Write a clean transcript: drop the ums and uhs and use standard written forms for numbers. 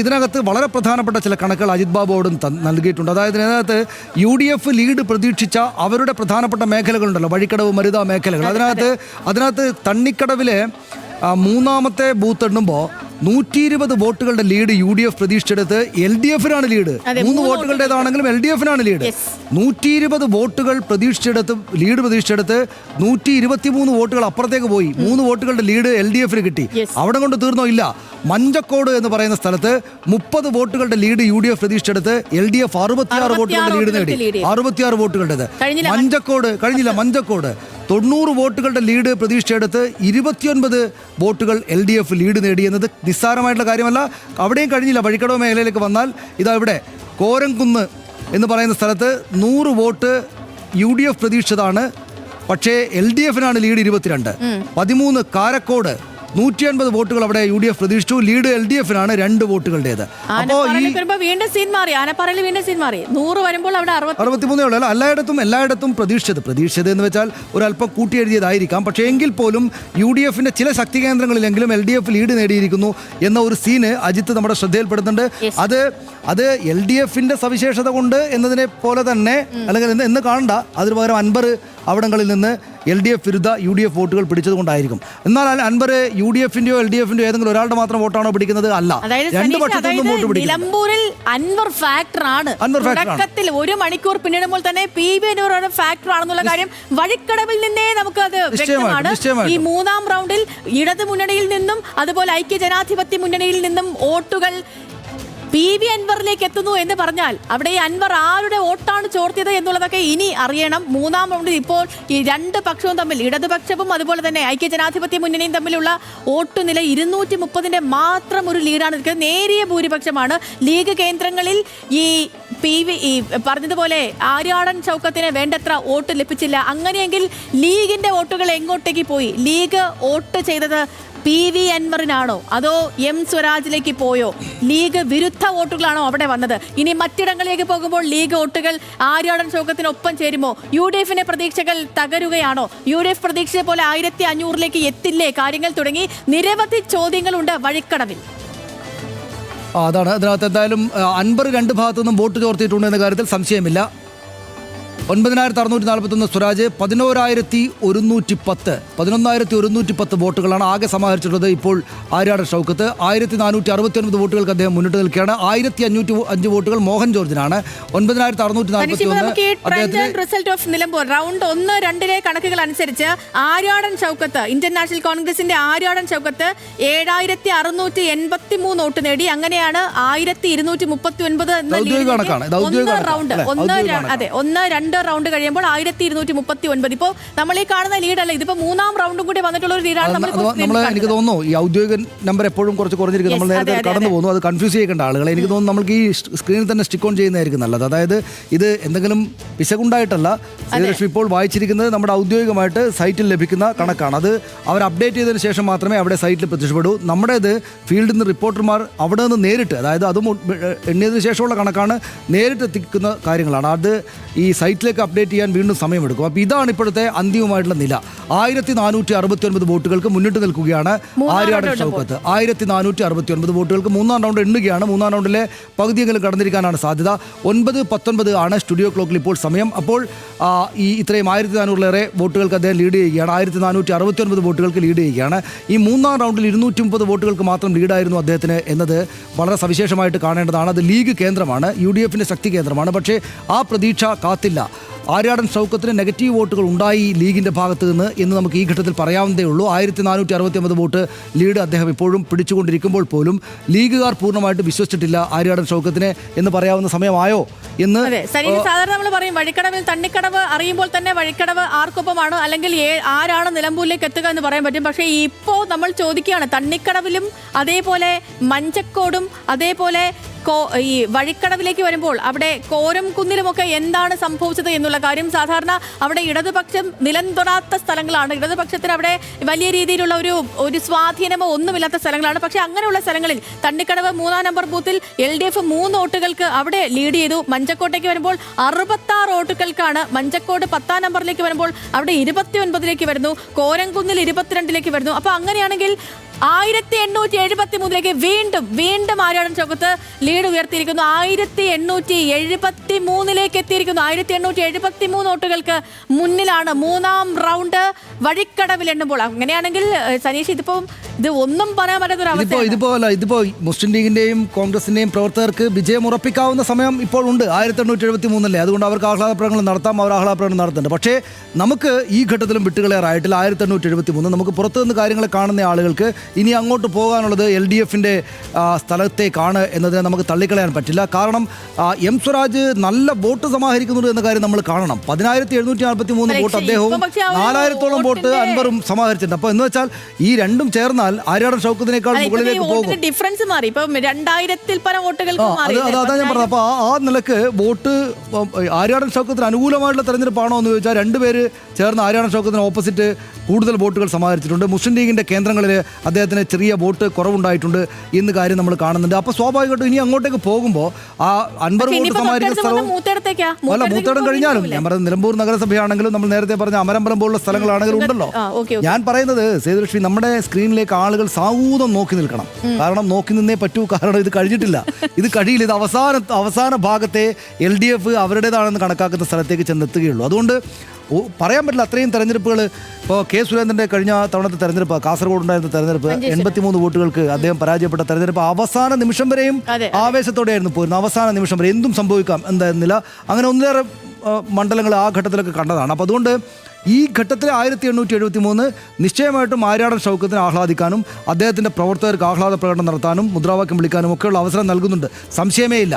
ഇതിനകത്ത് വളരെ പ്രധാനപ്പെട്ട ചില കണക്കുകൾ അജിത് ബാബുവോടും നൽകിയിട്ടുണ്ട്. അതായത് ഇതിനകത്ത് UDF ലീഡ് പ്രതീക്ഷിച്ച അവരുടെ പ്രധാനപ്പെട്ട മേഖലകളുണ്ടല്ലോ, വഴിക്കടവ് മരുത മേഖലകൾ. അതിനകത്ത് തണ്ണിക്കടവിലെ മൂന്നാമത്തെ ബൂത്ത് എണ്ണുമ്പോൾ 120 വോട്ടുകളുടെ ലീഡ് UDF പ്രതീക്ഷിച്ചെടുത്ത് LDF-നാണ് ലീഡ്. 3 വോട്ടുകളുടേതാണെങ്കിലും LDF-നാണ് ലീഡ്. 120 വോട്ടുകൾ ലീഡ് പ്രതീക്ഷിച്ചെടുത്ത് 123 വോട്ടുകൾ അപ്പുറത്തേക്ക് പോയി. 3 വോട്ടുകളുടെ ലീഡ് LDF-ന് കിട്ടി. അവിടെ കൊണ്ട് തീർന്നോ? ഇല്ല. മഞ്ചക്കോട് എന്ന് പറയുന്ന സ്ഥലത്ത് 30 വോട്ടുകളുടെ ലീഡ് UDF പ്രതീക്ഷിച്ചെടുത്ത് LDF 66 വോട്ടുകളുടെ ലീഡ് നേടി. 66 വോട്ടുകളുടേത്. മഞ്ചക്കോട് 90 വോട്ടുകളുടെ ലീഡ് പ്രതീക്ഷിച്ചെടുത്ത് 29 വോട്ടുകൾ LDF ലീഡ് നേടിയെന്നത് നിസ്സാരമായിട്ടുള്ള കാര്യമല്ല. അവിടെയും കഴിഞ്ഞില്ല. വഴിക്കടവ് മേഖലയിലേക്ക് വന്നാൽ ഇതാ ഇവിടെ കോരംകുന്ന് എന്ന് പറയുന്ന സ്ഥലത്ത് 100 വോട്ട് UDF പ്രതീക്ഷിച്ചതാണ്. പക്ഷേ LDF-നാണ് ലീഡ് 22. 13 കാരക്കോട് 150 വോട്ടുകൾ അവിടെ UDF പ്രതീക്ഷിച്ചു. ലീഡ് LDF-നാണ് 2 വോട്ടുകളുടേത്. അപ്പോൾ വീണ്ടും സീൻ മാറി. 100 വരുമ്പോൾ അവിടെ 63 ഉള്ളൂ. എല്ലായിടത്തും പ്രതീക്ഷിച്ചത് എന്ന് വെച്ചാൽ ഒരല്പം കൂട്ടി എഴുതിയതായിരിക്കാം. പക്ഷേ എങ്കിൽ പോലും UDF-ന്റെ ചില ശക്തി കേന്ദ്രങ്ങളിലെങ്കിലും LDF ലീഡ് നേടിയിരിക്കുന്നു എന്ന ഒരു സീന് അജിത്ത് നമ്മുടെ ശ്രദ്ധയിൽപ്പെടുന്നുണ്ട്. അത് LDF-ന്റെ സവിശേഷത കൊണ്ട് എന്നതിനെ പോലെ തന്നെ, അല്ലെങ്കിൽ എന്ന് കാണണ്ട, അതിന് പകരം അൻവർ അവിടങ്ങളിൽ നിന്ന് LDF വിരുദ്ധ UDF വോട്ടുകൾ പിടിച്ചത് കൊണ്ടായിരിക്കും. എന്നാൽ അൻവർ UDF-ന്റെയോ LDF-ന്റെയോ ഏതെങ്കിലും ഒരാളുടെ മാത്രം വോട്ടാണോ പിടിക്കുന്നത്? അല്ല, രണ്ട് പക്ഷത്തു നിന്നും വോട്ട് പിടിക്കും. നിലമ്പൂരിൽ അൻവർ ഫാക്ടറാണ്. തുടക്കത്തിൽ 1 മണിക്കൂർ പിന്നിടുമ്പോൾ തന്നെ PV അൻവർ ഫാക്ടർ ആണെന്നുള്ള കാര്യം വഴിക്കടവിൽ നിന്നേ നമുക്ക് അത് വ്യക്തമാണ്. ഈ 3-ാം റൗണ്ടിൽ ഇടതു മുന്നണിയിൽ നിന്നും അതുപോലെ ഐക്യ ജനാധിപത്യ മുന്നണിയിൽ നിന്നും വോട്ടുകൾ PV അൻവറിലേക്ക് എത്തുന്നു എന്ന് പറഞ്ഞാൽ അവിടെ ഈ അൻവർ ആരുടെ വോട്ടാണ് ചോർത്തിയത് എന്നുള്ളതൊക്കെ ഇനി അറിയണം. 3-ാം റൗണ്ടിൽ ഇപ്പോൾ ഈ 2 പക്ഷവും തമ്മിൽ, ഇടതുപക്ഷവും അതുപോലെ തന്നെ ഐക്യ ജനാധിപത്യ മുന്നണിയും തമ്മിലുള്ള വോട്ട് നില 230-ന്റെ മാത്രം ഒരു ലീഡാണ് നിൽക്കുന്നത്. നേരിയ ഭൂരിപക്ഷമാണ്. ലീഗ് കേന്ദ്രങ്ങളിൽ ഈ പറഞ്ഞതുപോലെ ആര്യാടൻ ഷൗക്കത്തിന് വേണ്ടത്ര വോട്ട് ലഭിച്ചില്ല. അങ്ങനെയെങ്കിൽ ലീഗിന്റെ വോട്ടുകൾ എങ്ങോട്ടേക്ക് പോയി? ലീഗ് വോട്ട് ചെയ്തത് PV അൻവറിനാണോ അതോ M സ്വരാജിലേക്ക് പോയോ? ലീഗ് വിരുദ്ധ വോട്ടുകളാണോ അവിടെ വന്നത്? ഇനി മറ്റിടങ്ങളിലേക്ക് പോകുമ്പോൾ ലീഗ് വോട്ടുകൾ ആര്യാടൻ ഷൗക്കത്തിനൊപ്പം ചേരുമോ? UDF-ന്റെ പ്രതീക്ഷകൾ തകരുകയാണോ? UDF പ്രതീക്ഷിച്ച പോലെ 1500-ലേക്ക് എത്തില്ലേ കാര്യങ്ങൾ? തുടങ്ങി നിരവധി ചോദ്യങ്ങളുണ്ട് വഴിക്കടവിൽ. അതാണ് അതിനകത്ത്. എന്തായാലും അൻവർ 2 ഭാഗത്തു നിന്നും വോട്ട് ചോർത്തിയിട്ടുണ്ട് എന്ന കാര്യത്തിൽ സംശയമില്ല. 9641 സ്വരാജ്, 11,110 വോട്ടുകളാണ് ആകെ സമാഹരിച്ചിട്ടുള്ളത്. ഇപ്പോൾ ആര്യാടൻ ഷൗക്കത്ത് 1469 വോട്ടുകൾക്ക് അദ്ദേഹം മുന്നിട്ട് നിൽക്കുകയാണ്. 1505 വോട്ടുകൾ മോഹൻ ജോർജിനാണ്. 9641 റിസൾട്ട് ഓഫ് നിലമ്പൂർ റൗണ്ട് 1-2 കണക്കുകൾ അനുസരിച്ച് ആര്യാടൻ ഷൗക്കത്ത്, ഇന്ത്യൻ നാഷണൽ കോൺഗ്രസിന്റെ ആര്യാടൻ ഷൗക്കത്ത് 7683 വോട്ട് നേടി. അങ്ങനെയാണ് 1239 എന്ന റൗണ്ട് റൗണ്ട് കഴിയുമ്പോൾ 1239. ഇപ്പോൾ നമ്മൾ ഈ കാണുന്ന ലീഡല്ല, ഇതിപ്പോ 3-ാം റൗണ്ടും കൂടി വന്നിട്ടുള്ള ഒരു ലീഡാണ്. എനിക്ക് തോന്നുന്നു ഈ ഔദ്യോഗിക നമ്പർ എപ്പോഴും കുറച്ച് കുറഞ്ഞിരിക്കും. നമ്മൾ നേരത്തെ കടന്നു പോകുന്നു. അത് കൺഫ്യൂസ് ചെയ്യേണ്ട ആളുകളെ എനിക്ക് തോന്നുന്നു നമുക്ക് ഈ സ്ക്രീനിൽ തന്നെ സ്റ്റിക്ക് ഓൺ ചെയ്യുന്നതായിരിക്കും നല്ലത്. അതായത് ഇത് എന്തെങ്കിലും പിശകുണ്ടായിട്ടല്ല. ശ്രീലക്ഷ്മി ഇപ്പോൾ വായിച്ചിരിക്കുന്നത് നമ്മുടെ ഔദ്യോഗികമായിട്ട് സൈറ്റിൽ ലഭിക്കുന്ന കണക്കാണ്. അത് അവർ അപ്ഡേറ്റ് ചെയ്തതിന് ശേഷം മാത്രമേ അവിടെ സൈറ്റിൽ പ്രത്യക്ഷപ്പെടൂ. നമ്മുടേത് ഫീൽഡിൽ നിന്ന് റിപ്പോർട്ടർമാർ അവിടെ നിന്ന് നേരിട്ട്, അതായത് അതും എണ്ണിയതിനു ശേഷമുള്ള കണക്കാണ്, നേരിട്ട് എത്തിക്കുന്ന കാര്യങ്ങളാണ്. അത് ഈ സൈറ്റിലേക്ക് അപ്ഡേറ്റ് ചെയ്യാൻ വീണ്ടും സമയമെടുക്കും. അപ്പോൾ ഇതാണ് ഇപ്പോഴത്തെ അന്തിമമായിട്ടുള്ള നില. 1469 വോട്ടുകൾക്ക് മുന്നിട്ട് നിൽക്കുകയാണ് ആര്യാടൻ ഷൗക്കത്ത്. 1469 വോട്ടുകൾക്ക് 3-ാം റൗണ്ട് എണ്ണുകയാണ്. 3-ാം റൗണ്ടിലെ പകുതിയെങ്കിലും കടന്നിരിക്കാനാണ് സാധ്യത. 9:19 ആണ് സ്റ്റുഡിയോ ക്ലോക്കിൽ ഇപ്പോൾ സമയം. അപ്പോൾ ഈ ഇത്രയും 1400-ലേറെ വോട്ടുകൾക്ക് അദ്ദേഹം ലീഡ് ചെയ്യുകയാണ്. 1469 വോട്ടുകൾക്ക് ലീഡ് ചെയ്യുകയാണ്. ഈ 3-ാം റൗണ്ടിൽ 230 വോട്ടുകൾക്ക് മാത്രം ലീഡായിരുന്നു അദ്ദേഹത്തിന് എന്നത് വളരെ സവിശേഷമായിട്ട് കാണേണ്ടതാണ്. അത് ലീഗ് കേന്ദ്രമാണ്, UDF-ന്റെ ശക്തി കേന്ദ്രമാണ്. പക്ഷേ ആ പ്രതീക്ഷ കാത്തില്ല. ആര്യാടൻ ഷൗക്കത്തിന് നെഗറ്റീവ് വോട്ടുകൾ ഉണ്ടായി ലീഗിൻ്റെ ഭാഗത്ത് നിന്ന് എന്ന് നമുക്ക് ഈ ഘട്ടത്തിൽ പറയാവുന്നതേ ഉള്ളൂ. 1469 വോട്ട് ലീഡ് അദ്ദേഹം ഇപ്പോഴും പിടിച്ചുകൊണ്ടിരിക്കുമ്പോൾ പോലും ലീഗുകാർ പൂർണ്ണമായിട്ട് വിശ്വസിച്ചിട്ടില്ല ആര്യാടൻ ഷൗക്കത്തിനെ എന്ന് പറയാവുന്ന സമയമായോ എന്ന്. സാധാരണ നമ്മൾ പറയും വഴിക്കടവിൽ തണ്ണിക്കടവ് അറിയുമ്പോൾ തന്നെ വഴിക്കടവ് ആർക്കൊപ്പമാണ്, അല്ലെങ്കിൽ ആരാണ് നിലമ്പൂരിലേക്ക് എത്തുക എന്ന് പറയാൻ പറ്റും. പക്ഷേ ഇപ്പോൾ നമ്മൾ ചോദിക്കുകയാണ്, തണ്ണിക്കടവിലും അതേപോലെ മഞ്ചക്കോടും അതേപോലെ ഈ വഴിക്കടവിലേക്ക് വരുമ്പോൾ അവിടെ കോരംകുന്നിലുമൊക്കെ എന്താണ് സംഭവിച്ചത് എന്നുള്ള കാര്യം. സാധാരണ അവിടെ ഇടതുപക്ഷം നിലം തൊടാത്ത സ്ഥലങ്ങളാണ്. ഇടതുപക്ഷത്തിന് അവിടെ വലിയ രീതിയിലുള്ള ഒരു സ്വാധീനമോ ഒന്നുമില്ലാത്ത സ്ഥലങ്ങളാണ്. പക്ഷേ അങ്ങനെയുള്ള സ്ഥലങ്ങളിൽ തണ്ണിക്കടവ് 3-ാം നമ്പർ ബൂത്തിൽ LDF 3 വോട്ടുകൾക്ക് അവിടെ ലീഡ് ചെയ്തു. മഞ്ചക്കോട്ടേക്ക് വരുമ്പോൾ 66 വോട്ടുകൾക്കാണ്. മഞ്ചക്കോട് 10-ാം നമ്പറിലേക്ക് വരുമ്പോൾ അവിടെ 29ലേക്ക് വരുന്നു. കോരംകുന്നിൽ 22ലേക്ക് വരുന്നു. അപ്പോൾ അങ്ങനെയാണെങ്കിൽ 1873 വീണ്ടും വീണ്ടും ആര്യാടൻ ഷൗക്കത്ത് ലീഡ് ഉയർത്തിയിരിക്കുന്നു. 1873 എത്തിയിരിക്കുന്നു. 1873 വോട്ടുകൾക്ക് മുന്നിലാണ്. മൂന്നാം റൗണ്ട് വഴിക്കടവിൽ എണ്ണുമ്പോൾ. അങ്ങനെയാണെങ്കിൽ സനീഷ് ഇത് ഒന്നും പറയാൻ പറ്റാത്തൊരു അവസ്ഥ. ഇതിപ്പോ മുസ്ലിം ലീഗിന്റെയും കോൺഗ്രസിന്റെയും പ്രവർത്തകർക്ക് വിജയം ഉറപ്പിക്കാവുന്ന സമയം ഇപ്പോൾ ഉണ്ട്. 1873 അതുകൊണ്ട് അവർക്ക് ആഹ്ലാദ പ്രകടനം നടത്താം, അവർ ആഹ്ലാദ പ്രകടനം നടത്തുന്നുണ്ട്. പക്ഷേ നമുക്ക് ഈ ഘട്ടത്തിലും വിട്ടുകളയാറായിട്ടില്ല. 1873 നമുക്ക് പുറത്തുനിന്ന് കാര്യങ്ങൾ കാണുന്ന ആളുകൾക്ക് ഇനി അങ്ങോട്ട് പോകാനുള്ളത് LDFന്റെ സ്ഥലത്തേക്കാണ് എന്നതിനെ നമുക്ക് തള്ളിക്കളയാൻ പറ്റില്ല. കാരണം എം സ്വരാജ് നല്ല വോട്ട് സമാഹരിക്കുന്നുണ്ട് എന്ന കാര്യം നമ്മൾ കാണണം. 10,743 വോട്ട് അദ്ദേഹവും 4,000-ഓളം വോട്ട് അൻവറും സമാഹരിച്ചിട്ടുണ്ട്. അപ്പോൾ എന്ന് വെച്ചാൽ ഈ രണ്ടും ചേർന്നാൽ ആര്യാടൻ ഷൗക്കത്തിനേക്കാൾ മുകളിലേക്ക് പോകും. ഡിഫറൻസ് മാറി. ഇപ്പം 2000-ൽ പരം വോട്ടുകൾ. അതാ ഞാൻ പറഞ്ഞത്. അപ്പോൾ ആ നിലക്ക് വോട്ട് ആര്യാടൻ ഷൗക്കത്തിന് അനുകൂലമായിട്ടുള്ള തെരഞ്ഞെടുപ്പാണോ എന്ന് ചോദിച്ചാൽ രണ്ടുപേര് ചേർന്ന് ആര്യാടൻ ഷൗക്കത്തിന് ഓപ്പോസിറ്റ് കൂടുതൽ വോട്ടുകൾ സമാഹരിച്ചിട്ടുണ്ട്. മുസ്ലിം ലീഗിന്റെ കേന്ദ്രങ്ങളിൽ അദ്ദേഹത്തിന് ചെറിയ വോട്ട് കുറവുണ്ടായിട്ടുണ്ട് എന്ന കാര്യം നമ്മൾ കാണുന്നുണ്ട്. അപ്പോൾ സ്വാഭാവികമായിട്ടും ഇനി അങ്ങോട്ടേക്ക് പോകുമ്പോൾ ആ അൻവർ വോട്ട് സമാഹരിക്കുന്ന സ്ഥലവും അല്ല, മൂത്തേടം കഴിഞ്ഞാലും ഞാൻ പറയുന്നത് നിലമ്പൂർ നഗരസഭയാണെങ്കിലും നമ്മൾ നേരത്തെ പറഞ്ഞ അമരമ്പലം പോലുള്ള സ്ഥലങ്ങളാണെങ്കിലും ഉണ്ടല്ലോ. ഞാൻ പറയുന്നത് സേതുലക്ഷ്മി, നമ്മുടെ സ്ക്രീനിലേക്ക് ആളുകൾ സാവൂതം നോക്കി നിൽക്കണം. കാരണം നോക്കി നിന്നേ പറ്റൂ. കാരണം ഇത് കഴിഞ്ഞിട്ടില്ല, ഇത് കഴിയില്ല. ഇത് അവസാന ഭാഗത്തെ LDF അവരുടേതാണെന്ന് കണക്കാക്കുന്ന സ്ഥലത്തേക്ക് ചെന്നെത്തുകയുള്ളൂ. അതുകൊണ്ട് പറയാൻ പറ്റില്ല. അത്രയും തെരഞ്ഞെടുപ്പുകൾ ഇപ്പോൾ കെ സുരേന്ദ്രൻ്റെ കഴിഞ്ഞ തവണത്തെ തെരഞ്ഞെടുപ്പ്, കാസർഗോഡ് ഉണ്ടായിരുന്ന തെരഞ്ഞെടുപ്പ് 83 വോട്ടുകൾക്ക് അദ്ദേഹം പരാജയപ്പെട്ട തെരഞ്ഞെടുപ്പ് അവസാന നിമിഷം വരെയും ആവേശത്തോടെയായിരുന്നു പോയിരുന്നത്. അവസാന നിമിഷം വരെ എന്തും സംഭവിക്കാം എന്തായിരുന്നില്ല. അങ്ങനെ ഒന്നിലേറെ മണ്ഡലങ്ങൾ ആ ഘട്ടത്തിലൊക്കെ കണ്ടതാണ്. അപ്പോൾ അതുകൊണ്ട് ഈ ഘട്ടത്തിൽ 1873 നിശ്ചയമായിട്ടും ആര്യാടൻ ഷൗക്കത്തിന് ആഹ്ലാദിക്കാനും അദ്ദേഹത്തിൻ്റെ പ്രവർത്തകർക്ക് ആഹ്ലാദ പ്രകടനം നടത്താനും മുദ്രാവാക്യം വിളിക്കാനും ഒക്കെയുള്ള അവസരം നൽകുന്നുണ്ട്. സംശയമേ ഇല്ല.